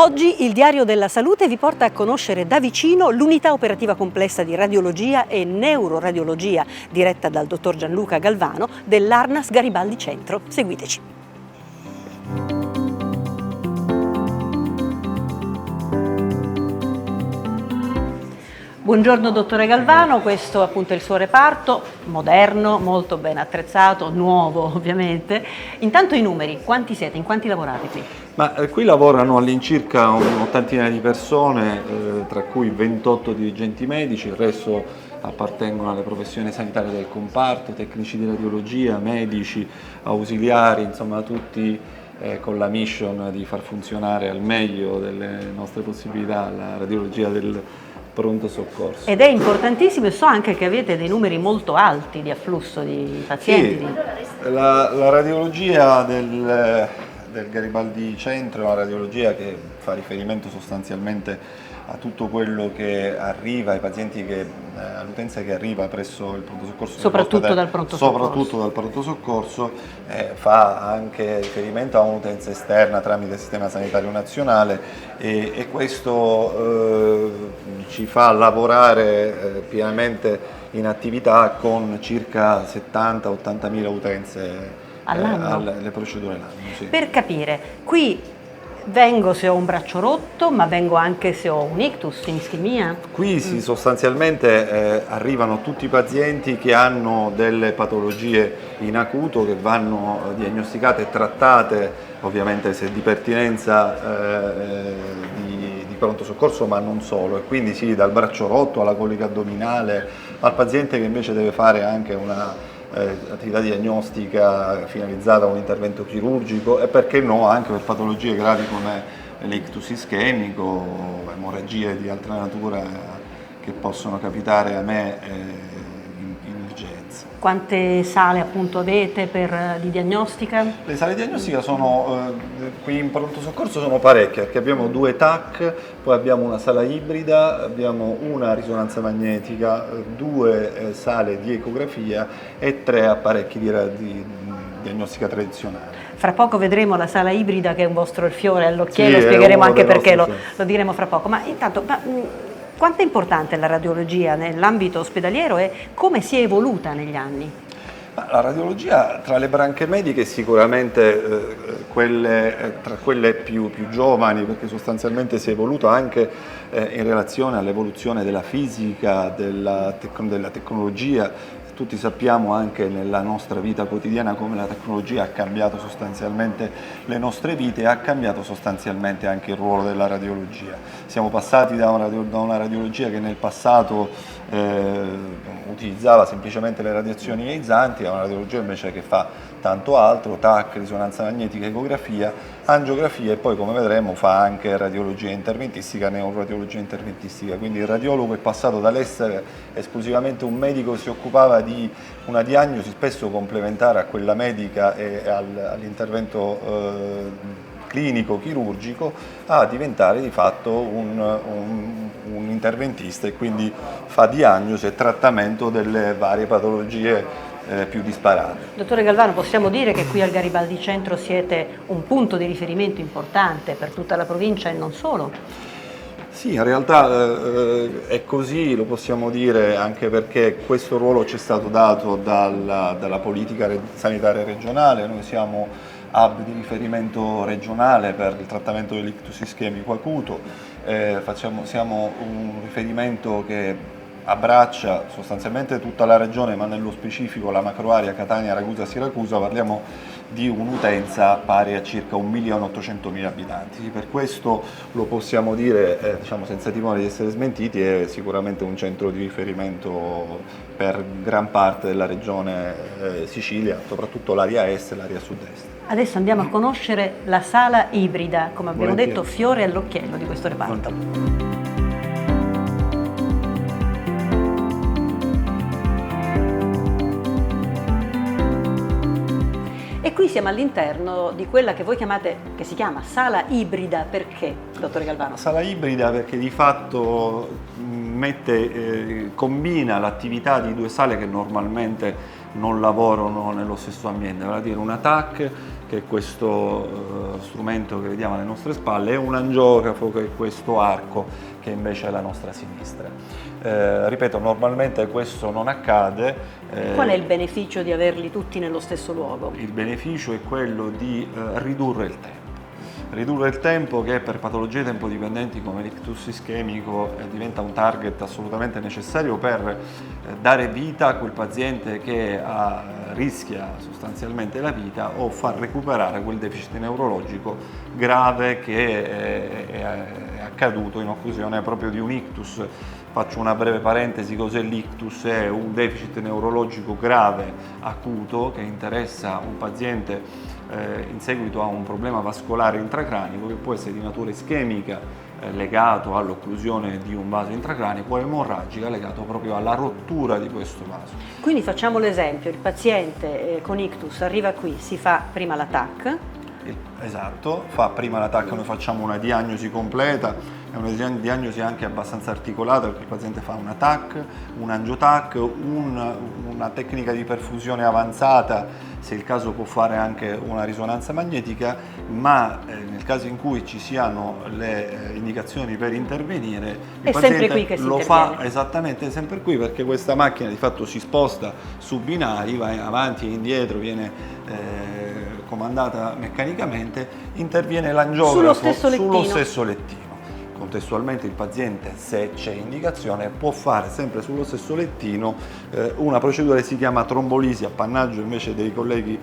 Oggi il Diario della Salute vi porta a conoscere da vicino l'unità operativa complessa di radiologia e neuroradiologia diretta dal dottor Gianluca Galvano dell'Arnas Garibaldi Centro. Seguiteci. Buongiorno dottore Galvano, questo appunto è il suo reparto, moderno, molto ben attrezzato, nuovo ovviamente. Intanto i numeri, quanti siete, in quanti lavorate qui? Qui lavorano all'incirca un'ottantina di persone, tra cui 28 dirigenti medici, il resto appartengono alle professioni sanitarie del comparto, tecnici di radiologia, medici, ausiliari, insomma tutti con la mission di far funzionare al meglio delle nostre possibilità la radiologia del pronto soccorso. Ed è importantissimo, e so anche che avete dei numeri molto alti di afflusso di pazienti. Sì, la radiologia del Garibaldi Centro è una radiologia che fa riferimento sostanzialmente a tutto quello che arriva, ai pazienti all'utenza che arriva presso il pronto soccorso. Soprattutto dal pronto soccorso. Soprattutto dal pronto soccorso, fa anche riferimento a un'utenza esterna tramite il sistema sanitario nazionale e questo ci fa lavorare pienamente in attività con circa 70-80 mila utenze all'anno? Le procedure l'anno, sì. Per capire, qui vengo se ho un braccio rotto, ma vengo anche se ho un ictus, un'ischemia? Qui sostanzialmente arrivano tutti i pazienti che hanno delle patologie in acuto che vanno diagnosticate e trattate, ovviamente se di pertinenza di pronto soccorso, ma non solo, e quindi sì, dal braccio rotto alla colica addominale, al paziente che invece deve fare anche una attività diagnostica finalizzata a un intervento chirurgico e perché no anche per patologie gravi come l'ictus ischemico, emorragie di altra natura che possono capitare a me in urgenza. Quante sale appunto avete di diagnostica? Le sale di diagnostica sono qui in pronto soccorso sono parecchie, perché abbiamo 2 TAC, poi abbiamo una sala ibrida, abbiamo una risonanza magnetica, 2 sale di ecografia e 3 apparecchi di diagnostica tradizionale. Fra poco vedremo la sala ibrida che è un vostro fiore all'occhiello, Sì, spiegheremo anche perché nostri, lo diremo fra poco. Ma intanto, quanto è importante la radiologia nell'ambito ospedaliero e come si è evoluta negli anni? La radiologia tra le branche mediche sicuramente tra quelle più giovani, perché sostanzialmente si è evoluta anche in relazione all'evoluzione della fisica, della tecnologia. Tutti sappiamo anche nella nostra vita quotidiana come la tecnologia ha cambiato sostanzialmente le nostre vite e ha cambiato sostanzialmente anche il ruolo della radiologia. Siamo passati da una radiologia che nel passato utilizzava semplicemente le radiazioni ionizzanti a una radiologia invece che fa tanto altro, TAC, risonanza magnetica, ecografia, angiografia e poi come vedremo fa anche radiologia interventistica, neuroradiologia interventistica, quindi il radiologo è passato dall'essere esclusivamente un medico che si occupava di una diagnosi spesso complementare a quella medica e all'intervento clinico chirurgico a diventare di fatto un interventista e quindi fa diagnosi e trattamento delle varie patologie più disparate. Dottore Galvano, possiamo dire che qui al Garibaldi Centro siete un punto di riferimento importante per tutta la provincia e non solo? Sì, in realtà è così, lo possiamo dire anche perché questo ruolo ci è stato dato dalla politica sanitaria regionale. Noi siamo hub di riferimento regionale per il trattamento dell'ictus ischemico acuto, siamo un riferimento che abbraccia sostanzialmente tutta la regione, ma nello specifico la macroarea Catania, Ragusa, Siracusa. Parliamo di un'utenza pari a circa 1.800.000 abitanti. Per questo lo possiamo dire diciamo, senza timore di essere smentiti, è sicuramente un centro di riferimento per gran parte della regione Sicilia, soprattutto l'area est e l'area sud-est. Adesso andiamo a conoscere la sala ibrida, come abbiamo detto, fiore all'occhiello di questo reparto. E qui siamo all'interno di quella che voi chiamate, che si chiama sala ibrida. Perché, dottore Galvano? Sala ibrida perché di fatto combina l'attività di due sale che normalmente non lavorano nello stesso ambiente, vale a dire una TAC, che è questo strumento che vediamo alle nostre spalle, e un angiografo, che è questo arco che invece è alla nostra sinistra. Ripeto, normalmente questo non accade. Qual è il beneficio di averli tutti nello stesso luogo? Il beneficio è quello di ridurre il tempo. Ridurre il tempo, che per patologie tempodipendenti come l'ictus ischemico diventa un target assolutamente necessario per dare vita a quel paziente che rischia sostanzialmente la vita, o far recuperare quel deficit neurologico grave che è accaduto in occasione proprio di un ictus. Faccio una breve parentesi: cos'è l'ictus? È un deficit neurologico grave acuto che interessa un paziente in seguito a un problema vascolare intracranico, che può essere di natura ischemica legato all'occlusione di un vaso intracranico, o emorragica legato proprio alla rottura di questo vaso. Quindi facciamo l'esempio: il paziente con ictus arriva qui, si fa prima la TAC. Esatto, fa prima la TAC, noi facciamo una diagnosi completa, è una diagnosi anche abbastanza articolata, perché il paziente fa una TAC, un angioTAC, una tecnica di perfusione avanzata, se il caso può fare anche una risonanza magnetica, ma nel caso in cui ci siano le indicazioni per intervenire, il paziente qui che lo fa esattamente sempre qui, perché questa macchina di fatto si sposta su binari, va avanti e indietro, viene comandata meccanicamente, interviene l'angiografo sullo stesso lettino. Contestualmente il paziente, se c'è indicazione, può fare sempre sullo stesso lettino una procedura che si chiama trombolisi, appannaggio invece dei colleghi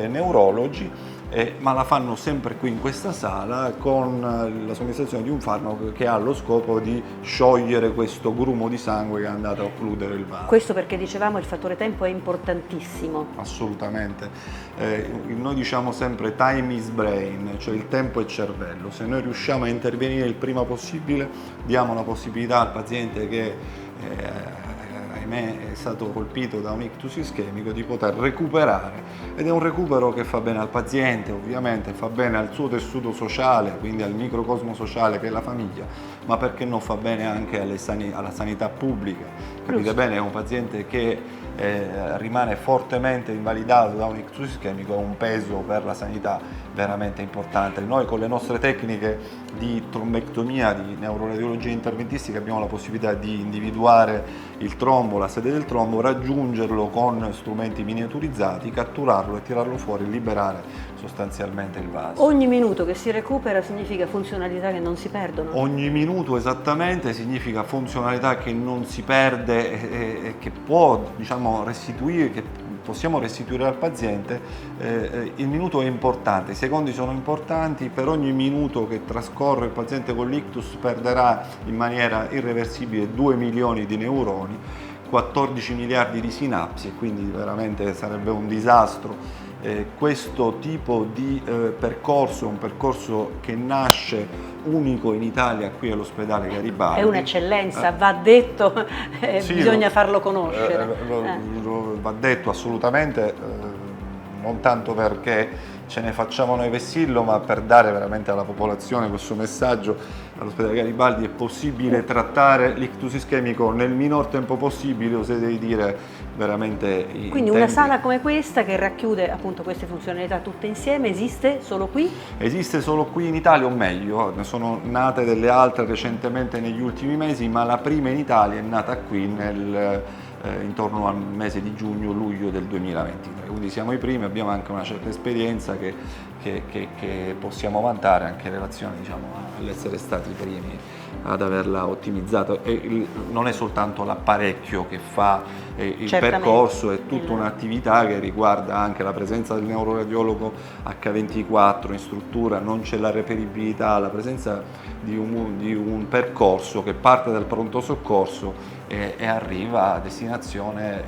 neurologi, ma la fanno sempre qui in questa sala, con la somministrazione di un farmaco che ha lo scopo di sciogliere questo grumo di sangue che è andato a occludere il vaso. Questo perché dicevamo il fattore tempo è importantissimo. Assolutamente. Noi diciamo sempre time is brain, cioè il tempo è cervello. Se noi riusciamo a intervenire il prima possibile, diamo la possibilità al paziente che ahimè è stato colpito da un ictus ischemico di poter recuperare, ed è un recupero che fa bene al paziente, ovviamente fa bene al suo tessuto sociale, quindi al microcosmo sociale che è la famiglia, ma perché non fa bene anche alla sanità pubblica. Capite bene, è un paziente che rimane fortemente invalidato da un ictus ischemico, ha un peso per la sanità veramente importante. Noi con le nostre tecniche di trombectomia, di neuroradiologia interventistica, abbiamo la possibilità di individuare il trombo, la sede del trombo, raggiungerlo con strumenti miniaturizzati, catturarlo e tirarlo fuori e liberare sostanzialmente il vaso. Ogni minuto che si recupera significa funzionalità che non si perdono? Ogni minuto esattamente significa funzionalità che non si perde e che può, diciamo, restituire, che possiamo restituire al paziente. Il minuto è importante, i secondi sono importanti. Per ogni minuto che trascorre il paziente con l'ictus perderà in maniera irreversibile 2 milioni di neuroni, 14 miliardi di sinapsi, e quindi veramente sarebbe un disastro. Questo tipo di percorso è un percorso che nasce unico in Italia qui all'ospedale Garibaldi. È un'eccellenza, va detto, sì, bisogna farlo conoscere. Va detto assolutamente, non tanto perché ce ne facciamo noi vessillo, ma per dare veramente alla popolazione questo messaggio. All'ospedale Garibaldi è possibile trattare l'ictus ischemico nel minor tempo possibile, oserei dire veramente. Quindi una sala come questa, che racchiude appunto queste funzionalità tutte insieme, esiste solo qui? Esiste solo qui in Italia, o meglio, ne sono nate delle altre recentemente negli ultimi mesi, ma la prima in Italia è nata qui intorno al mese di giugno-luglio del 2023, quindi siamo i primi, abbiamo anche una certa esperienza che possiamo vantare anche in relazione, diciamo, all'essere stati i primi ad averla ottimizzato. E non è soltanto l'apparecchio che fa il percorso, è tutta un'attività che riguarda anche la presenza del neuroradiologo H24 in struttura, non c'è la reperibilità, la presenza di un percorso che parte dal pronto soccorso e arriva a destinazione,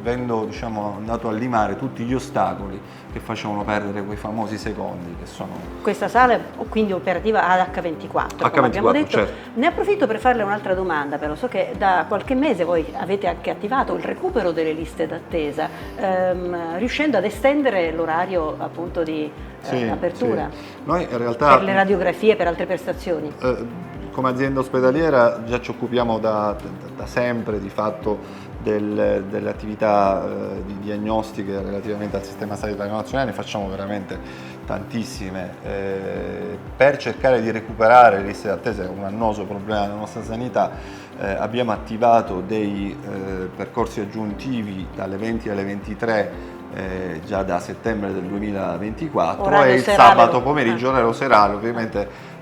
avendo, diciamo, andato a limare tutti gli ostacoli che facevano perdere quei famosi secondi che sono. Questa sala è quindi operativa ad H24, come abbiamo detto. Certo. Ne approfitto per farle un'altra domanda, però so che da qualche mese voi avete anche attivato il recupero delle liste d'attesa, riuscendo ad estendere l'orario appunto di apertura. Noi in realtà, per le radiografie, per altre prestazioni. come azienda ospedaliera già ci occupiamo da sempre di fatto delle attività di diagnostiche relativamente al sistema sanitario nazionale, ne facciamo veramente tantissime per cercare di recuperare le liste d'attesa, che è un annoso problema della nostra sanità. Abbiamo attivato dei percorsi aggiuntivi dalle 20 alle 23 già da settembre del 2024 orario e il serale. sabato pomeriggio, orario serale, ovviamente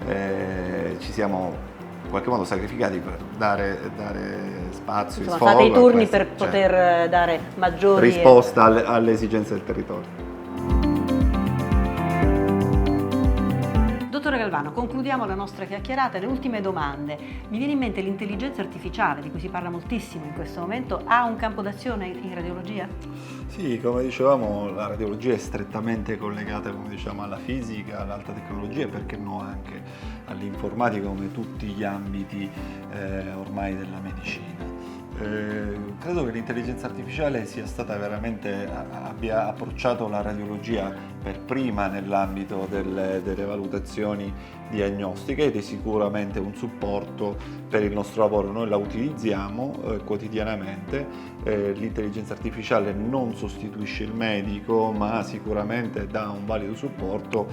ci siamo in qualche modo sacrificati per dare spazio e sfogo fate i turni a questo, per poter dare maggiori risposta alle esigenze del territorio. Dottore Galvano, concludiamo la nostra chiacchierata. Le ultime domande. Mi viene in mente l'intelligenza artificiale, di cui si parla moltissimo in questo momento, ha un campo d'azione in radiologia? Sì, come dicevamo, la radiologia è strettamente collegata, come diciamo, alla fisica, all'alta tecnologia e perché no anche all'informatica, come tutti gli ambiti ormai della medicina. Credo che l'intelligenza artificiale sia stata veramente, abbia approcciato la radiologia per prima nell'ambito delle valutazioni diagnostiche ed è sicuramente un supporto per il nostro lavoro. Noi la utilizziamo quotidianamente, l'intelligenza artificiale non sostituisce il medico ma sicuramente dà un valido supporto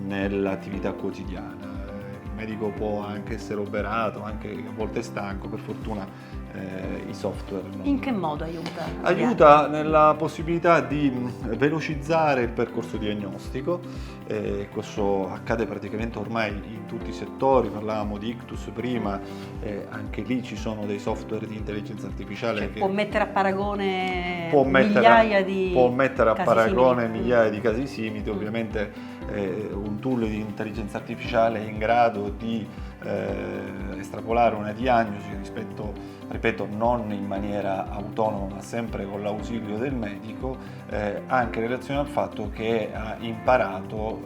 nell'attività quotidiana. Il medico può anche essere oberato, anche a volte stanco, per fortuna i software. In che modo aiuta? Aiuta nella possibilità di velocizzare il percorso diagnostico, questo accade praticamente ormai in tutti i settori, parlavamo di ictus prima, anche lì ci sono dei software di intelligenza artificiale Cioè, che può mettere a paragone migliaia simili. migliaia di casi simili, ovviamente un tool di intelligenza artificiale è in grado di estrapolare una diagnosi ripeto, non in maniera autonoma ma sempre con l'ausilio del medico, anche in relazione al fatto che ha imparato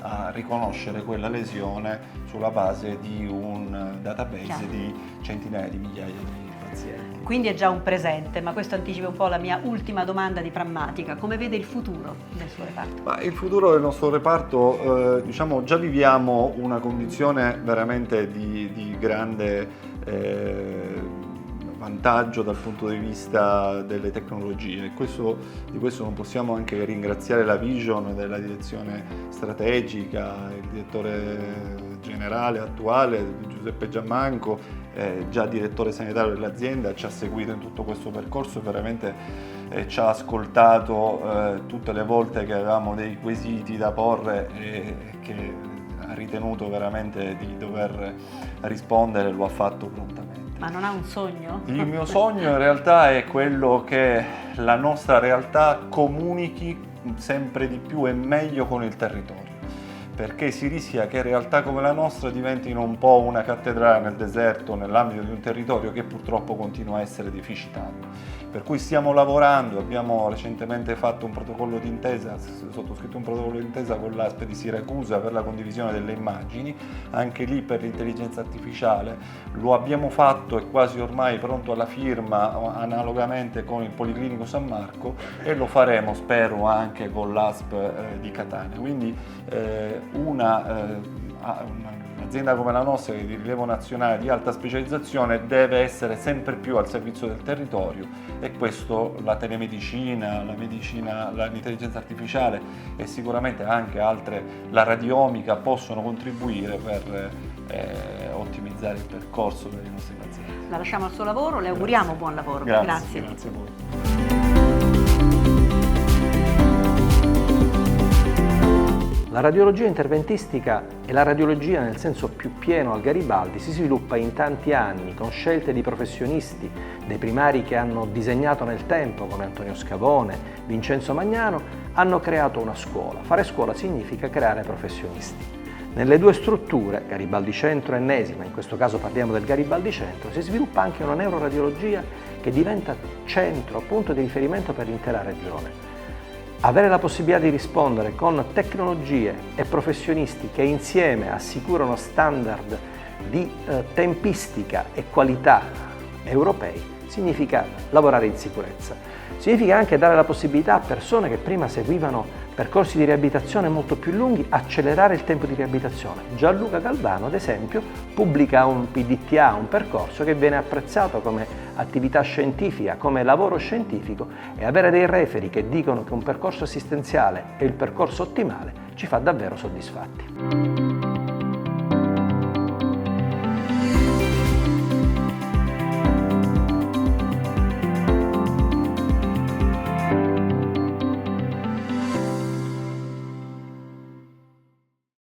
a riconoscere quella lesione sulla base di un database di centinaia di migliaia di pazienti. Quindi è già un presente, ma questo anticipa un po' la mia ultima domanda di prammatica. Come vede il futuro del suo reparto? Ma il futuro del nostro reparto, diciamo, già viviamo una condizione veramente di grande vantaggio dal punto di vista delle tecnologie e di questo non possiamo anche ringraziare la vision della direzione strategica, il direttore generale attuale Giuseppe Giammanco, già direttore sanitario dell'azienda, ci ha seguito in tutto questo percorso e veramente ci ha ascoltato tutte le volte che avevamo dei quesiti da porre e che ha ritenuto veramente di dover rispondere, lo ha fatto prontamente. Ma non ha un sogno? Il mio sogno in realtà è quello che la nostra realtà comunichi sempre di più e meglio con il territorio, perché si rischia che realtà come la nostra diventino un po' una cattedrale nel deserto nell'ambito di un territorio che purtroppo continua a essere deficitario. Per cui stiamo lavorando, abbiamo recentemente fatto un protocollo d'intesa, sottoscritto un protocollo d'intesa con l'ASP di Siracusa per la condivisione delle immagini, anche lì per l'intelligenza artificiale. Lo abbiamo fatto, è quasi ormai pronto alla firma analogamente con il Policlinico San Marco e lo faremo, spero, anche con l'ASP di Catania. Quindi un'azienda come la nostra, che è di rilievo nazionale di alta specializzazione, deve essere sempre più al servizio del territorio e questo la telemedicina, la medicina, l'intelligenza artificiale e sicuramente anche altre, la radiomica, possono contribuire per ottimizzare il percorso per i nostri pazienti. La lasciamo al suo lavoro, le auguriamo buon lavoro. Grazie a voi. La radiologia interventistica e la radiologia nel senso più pieno al Garibaldi si sviluppa in tanti anni con scelte di professionisti, dei primari che hanno disegnato nel tempo come Antonio Scavone, Vincenzo Magnano, hanno creato una scuola. Fare scuola significa creare professionisti. Nelle due strutture, Garibaldi Centro e Ennesima, in questo caso parliamo del Garibaldi Centro, si sviluppa anche una neuroradiologia che diventa centro, punto di riferimento per l'intera regione. Avere la possibilità di rispondere con tecnologie e professionisti che insieme assicurano standard di tempistica e qualità europei significa lavorare in sicurezza. Significa anche dare la possibilità a persone che prima seguivano percorsi di riabilitazione molto più lunghi, accelerare il tempo di riabilitazione. Gianluca Galvano, ad esempio, pubblica un PDTA, un percorso che viene apprezzato come attività scientifica, come lavoro scientifico, e avere dei referi che dicono che un percorso assistenziale è il percorso ottimale ci fa davvero soddisfatti.